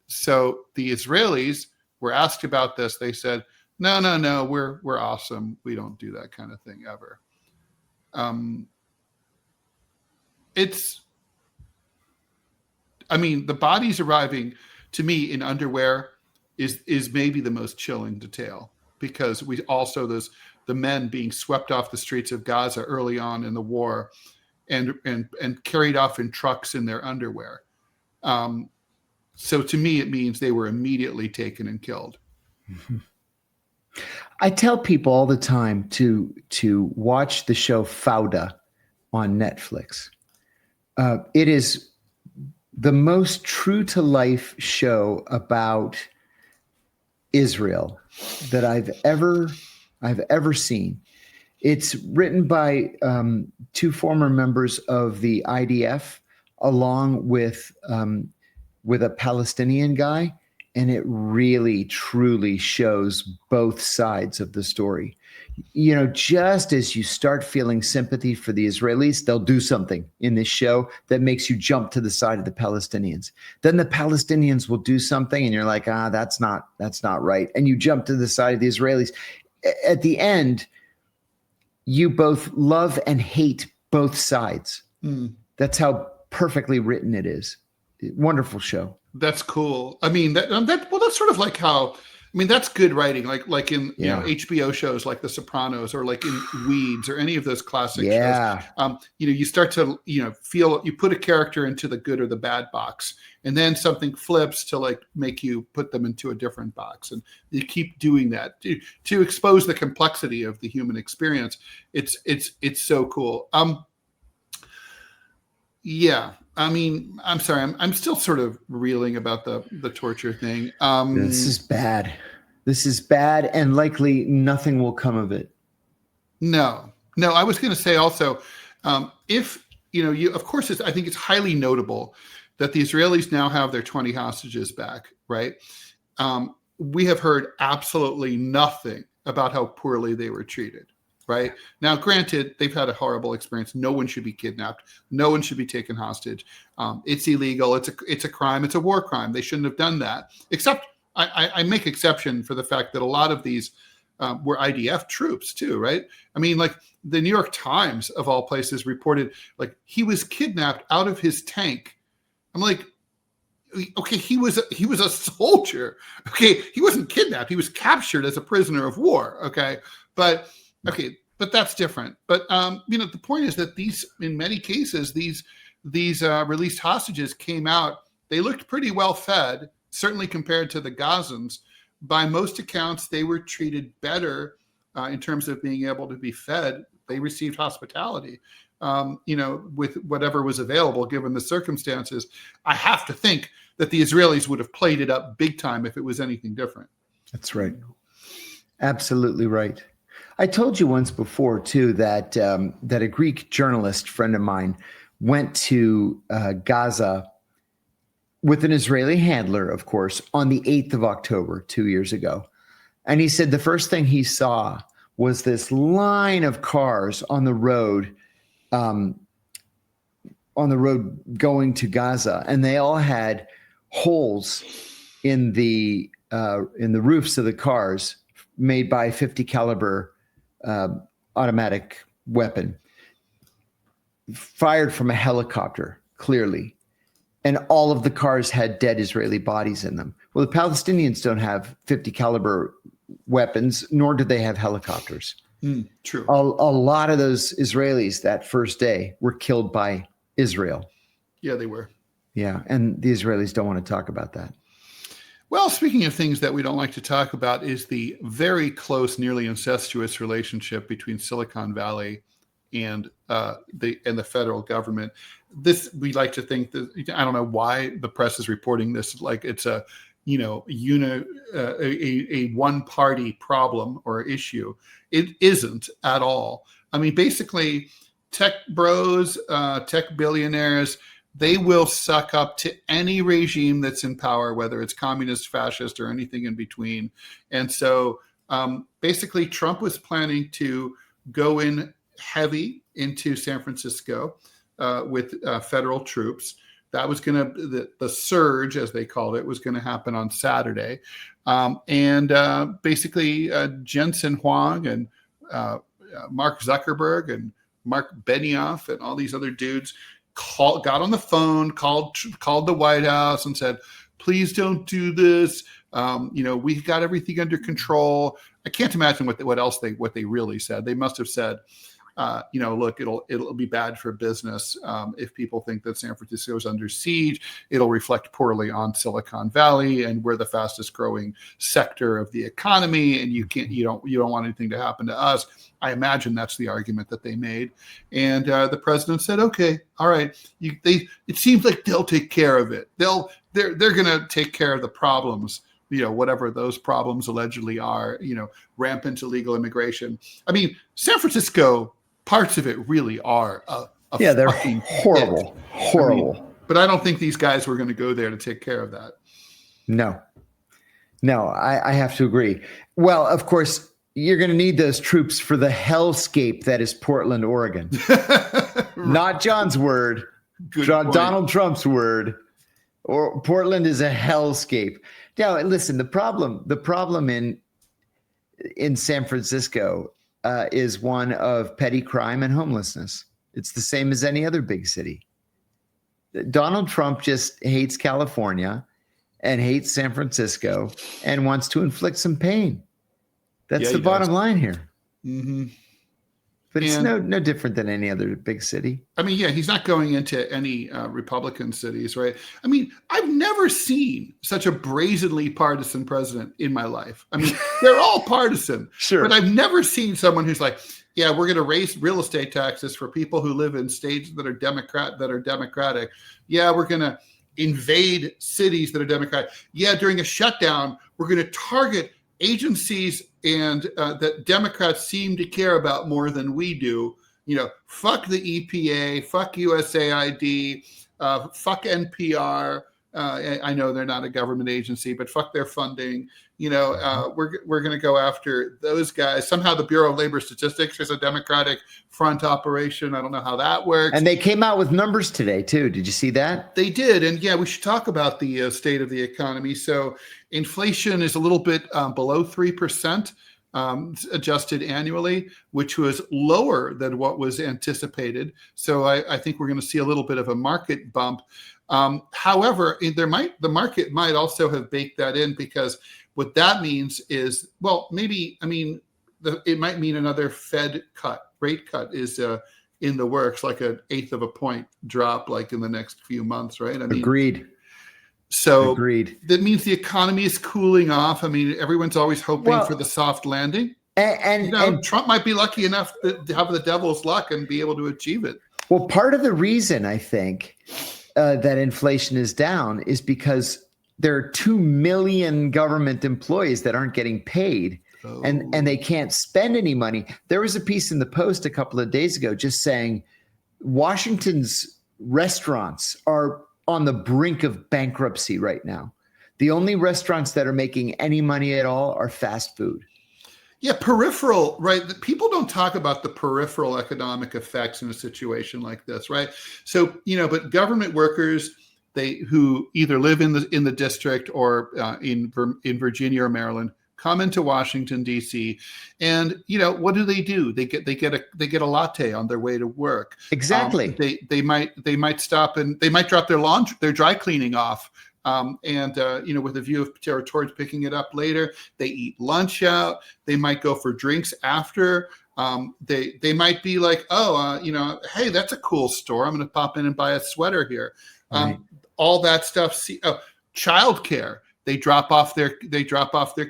So the Israelis were asked about this. They said, no, we're awesome. We don't do that kind of thing ever. The bodies arriving to me in underwear is maybe the most chilling detail, because we also the men being swept off the streets of Gaza early on in the war and carried off in trucks in their underwear. So to me, it means they were immediately taken and killed. I tell people all the time to watch the show Fauda on Netflix. It is the most true to life show about Israel that I've ever seen. It's written by two former members of the IDF, along with a Palestinian guy, and it really, truly shows both sides of the story. You know, just as you start feeling sympathy for the Israelis, they'll do something in this show that makes you jump to the side of the Palestinians. Then the Palestinians will do something, and you're like, that's not right, and you jump to the side of the Israelis. At the end, you both love and hate both sides. That's how perfectly written it is. Wonderful show. That's cool. I mean, that's sort of like how, I mean, that's good writing, like in you know, HBO shows like The Sopranos, or like in Weeds, or any of those classic shows. You know, you start to, you know, feel, you put a character into the good or the bad box, and then something flips to like make you put them into a different box, and you keep doing that to expose the complexity of the human experience. It's so cool. Yeah. I mean, I'm sorry. I'm still sort of reeling about the torture thing. This is bad. This is bad, and likely nothing will come of it. No. I was going to say also, if you know, of course, I think it's highly notable that the Israelis now have their 20 hostages back. Right? We have heard absolutely nothing about how poorly they were treated. Right now, granted, they've had a horrible experience. No one should be kidnapped. No one should be taken hostage. It's illegal. It's a crime. It's a war crime. They shouldn't have done that. Except I make exception for the fact that a lot of these were IDF troops too, right? I mean, like the New York Times of all places reported like he was kidnapped out of his tank. I'm like, okay, he was a soldier. Okay, he wasn't kidnapped. He was captured as a prisoner of war. Okay, but that's different. But you know, the point is that in many cases, these released hostages came out. They looked pretty well fed, certainly compared to the Gazans. By most accounts, they were treated better in terms of being able to be fed. They received hospitality, you know, with whatever was available given the circumstances. I have to think that the Israelis would have played it up big time if it was anything different. That's right. Absolutely right. I told you once before, too, that a Greek journalist friend of mine went to Gaza with an Israeli handler, of course, on the 8th of October, 2 years ago. And he said the first thing he saw was this line of cars on the road going to Gaza. And they all had holes in the roofs of the cars made by 50 caliber automatic weapon fired from a helicopter, clearly. And all of the cars had dead Israeli bodies in them. Well, the Palestinians don't have 50 caliber weapons, nor do they have helicopters. True. A lot of those Israelis that first day were killed by Israel. Yeah, they were. Yeah. And the Israelis don't want to talk about that. Well, speaking of things that we don't like to talk about is the very close, nearly incestuous relationship between Silicon Valley and the federal government. This, we like to think that, I don't know why the press is reporting this like it's a, you know, a one-party problem or issue. It isn't at all. I mean, basically, tech bros, tech billionaires, they will suck up to any regime that's in power, whether it's communist, fascist, or anything in between. And so basically, Trump was planning to go in heavy into San Francisco with federal troops. That was going to, the surge, as they called it, was going to happen on Saturday. And basically, Jensen Huang and Mark Zuckerberg and Mark Benioff and all these other dudes got on the phone, called the White House and said, please don't do this. You know, we've got everything under control. I can't imagine what they really said. They must have said, you know, look, it'll be bad for business if people think that San Francisco is under siege. It'll reflect poorly on Silicon Valley, and we're the fastest growing sector of the economy, and you don't want anything to happen to us. I imagine that's the argument that they made, and the president said, "Okay, all right. It seems like they'll take care of it. They're going to take care of the problems, whatever those problems allegedly are, rampant illegal immigration. I mean, San Francisco, parts of it really are they're fucking horrible, horrible. But I don't think these guys were going to go there to take care of that. No, I have to agree. Well, of course, you're going to need those troops for the hellscape that is Portland, Oregon. Not John's word, Donald Trump's word. Or Portland is a hellscape. Now, listen, the problem in San Francisco is one of petty crime and homelessness. It's the same as any other big city. Donald Trump just hates California and hates San Francisco and wants to inflict some pain. That's the bottom line here. Mm-hmm. But it's no different than any other big city. I mean, he's not going into any Republican cities, right? I mean, I've never seen such a brazenly partisan president in my life. I mean, they're all partisan, sure, but I've never seen someone who's like, yeah, we're going to raise real estate taxes for people who live in states that are democratic. Yeah, we're going to invade cities that are democratic. Yeah, during a shutdown, we're going to target agencies and that Democrats seem to care about more than we do. Fuck the EPA, fuck USAID, fuck NPR. I know they're not a government agency, but fuck their funding. We're going to go after those guys. Somehow the Bureau of Labor Statistics is a Democratic front operation. I don't know how that works. And they came out with numbers today too. Did you see that? They did. And we should talk about the state of the economy. So inflation is a little bit below 3%. Adjusted annually, which was lower than what was anticipated. So I think we're going to see a little bit of a market bump. However, the market might also have baked that in, because what that means is, it might mean another Fed rate cut is in the works, like 1/8 of a point drop, like in the next few months, right? Agreed. So Agreed. That means the economy is cooling off. I mean, everyone's always hoping for the soft landing. And Trump might be lucky enough to have the devil's luck and be able to achieve it. Well, part of the reason I think that inflation is down is because there are 2 million government employees that aren't getting paid, and they can't spend any money. There was a piece in the Post a couple of days ago just saying Washington's restaurants are on the brink of bankruptcy right now. The only restaurants that are making any money at all are fast food. Yeah, peripheral, right? People don't talk about the peripheral economic effects in a situation like this, right? So, but government workers, who either live in the district or in Virginia or Maryland, come into Washington D.C. and what do? They get a latte on their way to work. Exactly. They might stop and they might drop their dry cleaning off. With a view towards picking it up later. They eat lunch out. They might go for drinks after. They might be like, hey, that's a cool store. I'm going to pop in and buy a sweater here. Right. All that stuff. Childcare. They drop off their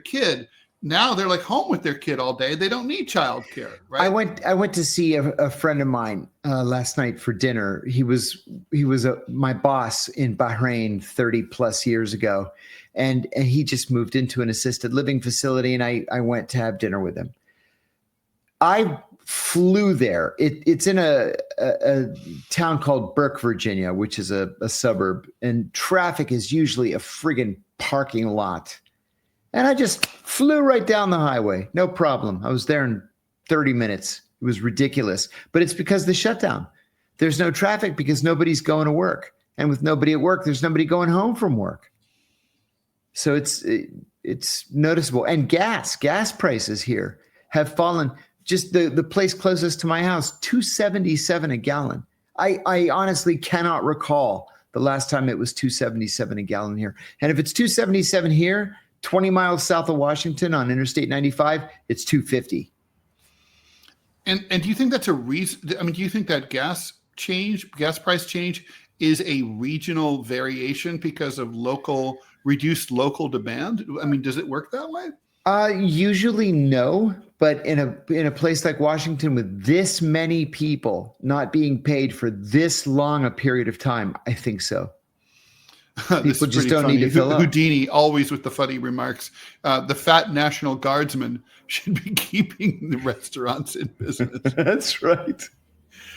kid. Now they're like home with their kid all day. They don't need childcare, right? I went to see a friend of mine last night for dinner. He was my boss in Bahrain 30 plus years ago, and he just moved into an assisted living facility, and I went to have dinner with him. I flew there. It's in a town called Burke, Virginia, which is a suburb, and traffic is usually a friggin' parking lot. And I just flew right down the highway. No problem. I was there in 30 minutes. It was ridiculous. But it's because of the shutdown. There's no traffic because nobody's going to work. And with nobody at work, there's nobody going home from work. So it's noticeable. And gas prices here have fallen. Just the place closest to my house, $2.77 a gallon. I honestly cannot recall the last time it was $2.77 a gallon here. And if it's $2.77 here, 20 miles south of Washington on Interstate 95, it's $2.50. And do you think that's a reason? I mean, do you think that gas price change is a regional variation because of reduced local demand? I mean, does it work that way? Usually no, but in a place like Washington with this many people not being paid for this long a period of time, I think so. This People is just pretty don't funny. need to fill up. Houdini, always with the funny remarks. The fat National Guardsmen should be keeping the restaurants in business. That's right.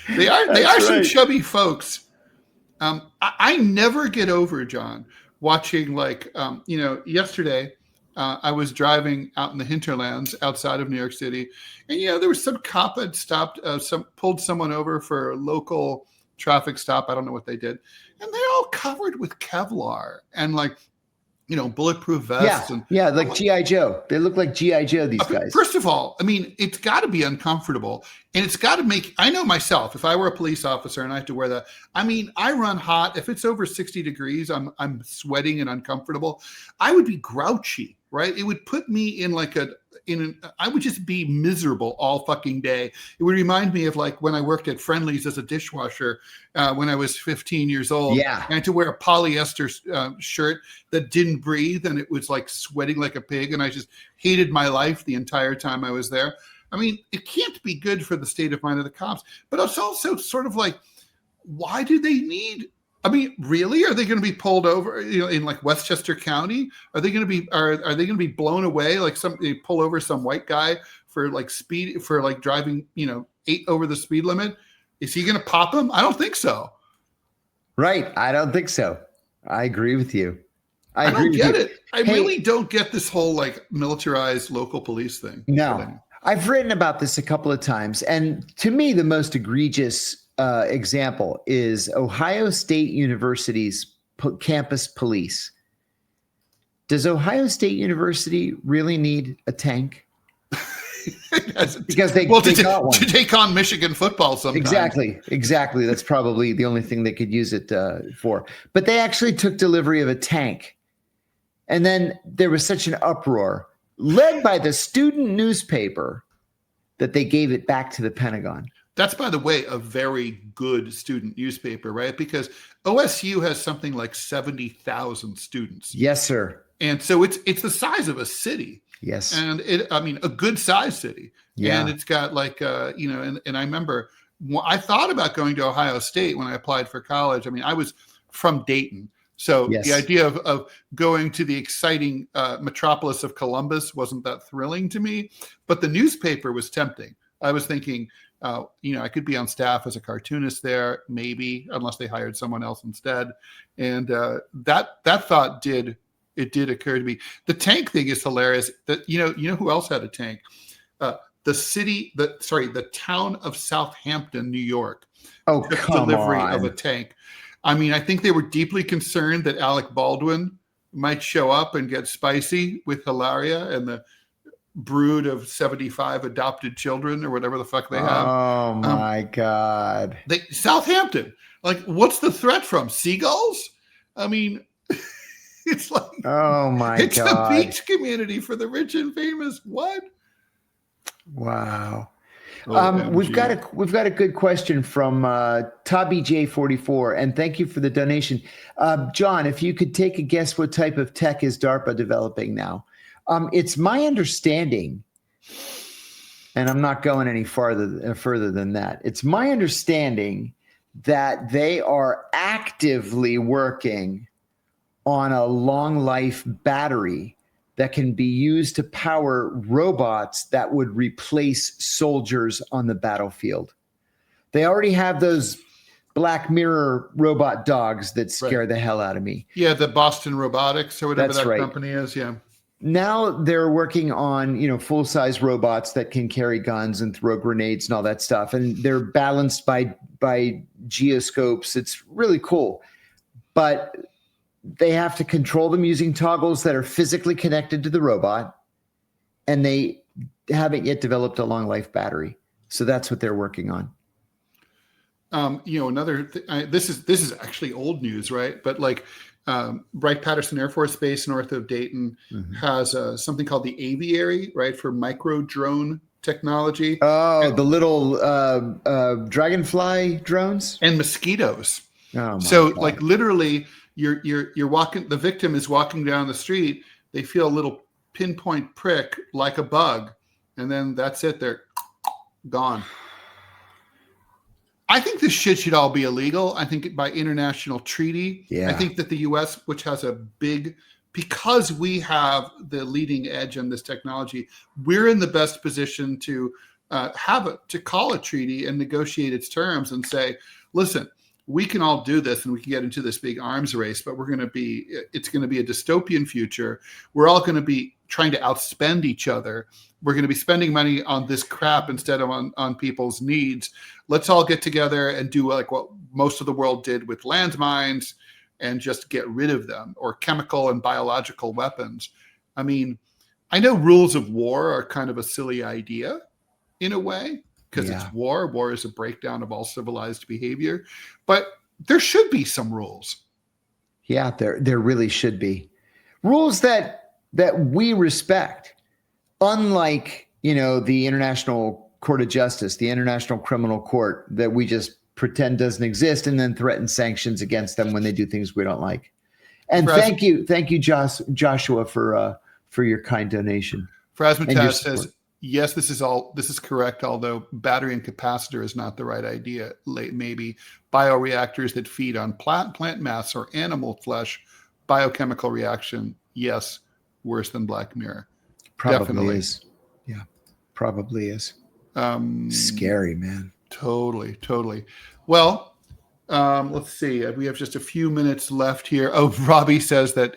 They are some chubby folks. I never get over, John, watching yesterday I was driving out in the hinterlands outside of New York City, and there was some cop had stopped, pulled someone over for a local traffic stop. I don't know what they did, and they're all covered with Kevlar and bulletproof vests. Yeah, like G.I. Joe. They look like G.I. Joe, these guys. First of all, I mean, it's got to be uncomfortable, and it's got to make. I know myself. If I were a police officer and I have to wear that, I mean, I run hot. If it's over 60 degrees, I'm sweating and uncomfortable. I would be grouchy, right? It would put me in I would just be miserable all fucking day. It would remind me of when I worked at Friendly's as a dishwasher when I was 15 years old. Yeah. And I had to wear a polyester shirt that didn't breathe, and it was sweating like a pig. And I just hated my life the entire time I was there. I mean, it can't be good for the state of mind of the cops. But it's also sort of why do they need? I mean, really? Are they going to be pulled over? In Westchester County, are they going to be? Are they going to be blown away? They pull over some white guy for driving 8 over the speed limit. Is he going to pop him? I don't think so. Right. I don't think so. I agree with you. I don't get it. I really don't get this whole militarized local police thing. No, I've written about this a couple of times, and to me, the most egregious example is Ohio State University's campus police. Does Ohio State University really need a tank? Because they got one to take on Michigan football sometimes. Exactly. That's probably the only thing they could use it for. But they actually took delivery of a tank. And then there was such an uproar, led by the student newspaper, that they gave it back to the Pentagon. That's, by the way, a very good student newspaper, right? Because OSU has something like 70,000 students. Yes, sir. And so it's the size of a city. Yes. And a good size city. Yeah. And it's got and I remember I thought about going to Ohio State when I applied for college. I mean, I was from Dayton. So yes. The idea of going to the exciting metropolis of Columbus wasn't that thrilling to me, but the newspaper was tempting. I was thinking, I could be on staff as a cartoonist there, maybe, unless they hired someone else instead. And that thought did occur to me. The tank thing is hilarious. That you know who else had a tank? The town of Southampton, New York. Oh, took come delivery on. of a tank. I mean, I think they were deeply concerned that Alec Baldwin might show up and get spicy with Hilaria and the brood of 75 adopted children or whatever the fuck they have. Oh my God. Southampton, what's the threat from? Seagulls? I mean, it's oh my it's God. a beach community for the rich and famous. What? Wow. We've got a good question from Tabby J44, and thank you for the donation. John, if you could take a guess, what type of tech is DARPA developing now? It's my understanding, and I'm not going any further than that. It's my understanding that they are actively working on a long life battery that can be used to power robots that would replace soldiers on the battlefield. They already have those Black Mirror robot dogs that scare the hell out of me. Yeah, the Boston Robotics or whatever company is. Yeah. Now they're working on, full-size robots that can carry guns and throw grenades and all that stuff. And they're balanced by geoscopes. It's really cool. But they have to control them using toggles that are physically connected to the robot, and they haven't yet developed a long life battery. So that's what they're working on. Another this is actually old news, right? But Wright-Patterson Air Force Base north of Dayton has something called the Aviary, right, for micro drone technology. Oh, the little dragonfly drones and mosquitoes. Oh, so God. Literally, you're walking. The victim is walking down the street. They feel a little pinpoint prick like a bug, and then that's it. They're gone. I think this shit should all be illegal. I think by international treaty. Yeah. I think that the U.S., which has because we have the leading edge on this technology, we're in the best position to call a treaty and negotiate its terms and say, listen, we can all do this and we can get into this big arms race, but it's going to be a dystopian future. We're all going to be trying to outspend each other. We're going to be spending money on this crap instead of on people's needs. Let's all get together and do like what most of the world did with landmines and just get rid of them, or chemical and biological weapons. I mean, I know rules of war are kind of a silly idea in a way, because it's war. War is a breakdown of all civilized behavior, but there should be some rules. Yeah, there really should be rules that we respect. Unlike, the International Court of Justice, the International Criminal Court, that we just pretend doesn't exist and then threaten sanctions against them when they do things we don't like. And thank you, Joshua, for your kind donation. Frasmataz says, yes, this is correct, although battery and capacitor is not the right idea. Maybe bioreactors that feed on plant mass or animal flesh, biochemical reaction, yes, worse than Black Mirror. Probably Definitely is. Yeah, probably is. Scary, man. Totally. Well, let's see. We have just a few minutes left here. Oh, Robbie says that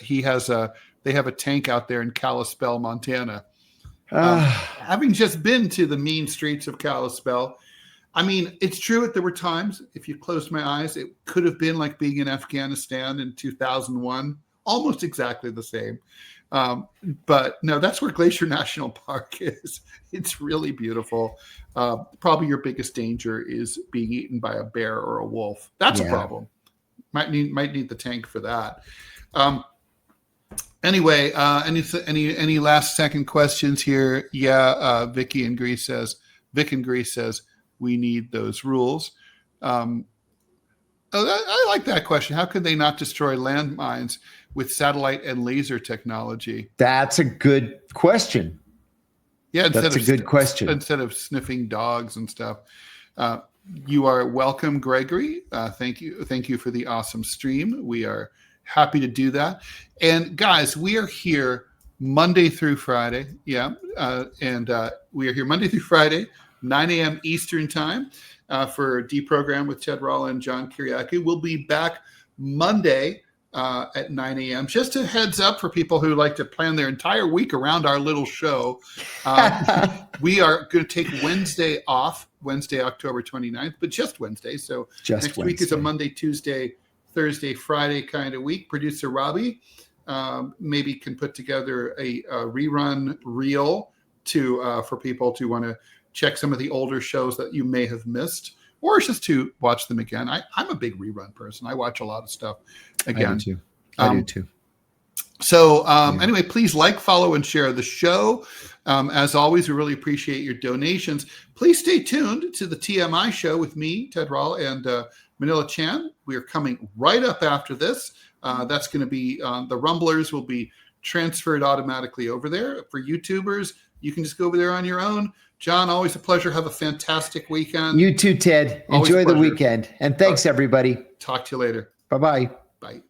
they have a tank out there in Kalispell, Montana. Having just been to the mean streets of Kalispell, I mean, it's true that there were times, if you closed my eyes, it could have been like being in Afghanistan in 2001, almost exactly the same. But no, that's where Glacier National Park is. It's really beautiful. Probably your biggest danger is being eaten by a bear or a wolf. That's a problem. Might need the tank for that. Anyway, any last second questions here? Yeah, Vic in Greece says we need those rules. I like that question. How could they not destroy landmines with satellite and laser technology? That's a good question. Yeah, that's a good question. Instead of sniffing dogs and stuff. You are welcome, Gregory. Thank you for the awesome stream. We are happy to do that. And guys, we are here Monday through Friday. Yeah, and we are here Monday through Friday, 9 a.m. Eastern time. For DeProgram with Ted Rall and John Kiriakou. We'll be back Monday at 9 a.m. Just a heads up for people who like to plan their entire week around our little show. We are going to take Wednesday off, Wednesday, October 29th, but just Wednesday. So next week is a Monday, Tuesday, Thursday, Friday kind of week. Producer Robbie maybe can put together a rerun reel for people to want to check some of the older shows that you may have missed, or just to watch them again. I'm a big rerun person. I watch a lot of stuff again. I do too. So anyway, please like, follow, and share the show. As always, we really appreciate your donations. Please stay tuned to the TMI show with me, Ted Rall, and Manila Chan. We are coming right up after this. That's going to be the Rumblers will be transferred automatically over there. For YouTubers, you can just go over there on your own. John, always a pleasure. Have a fantastic weekend. You too, Ted. Enjoy the weekend. And thanks, everybody. Talk to you later. Bye-bye. Bye.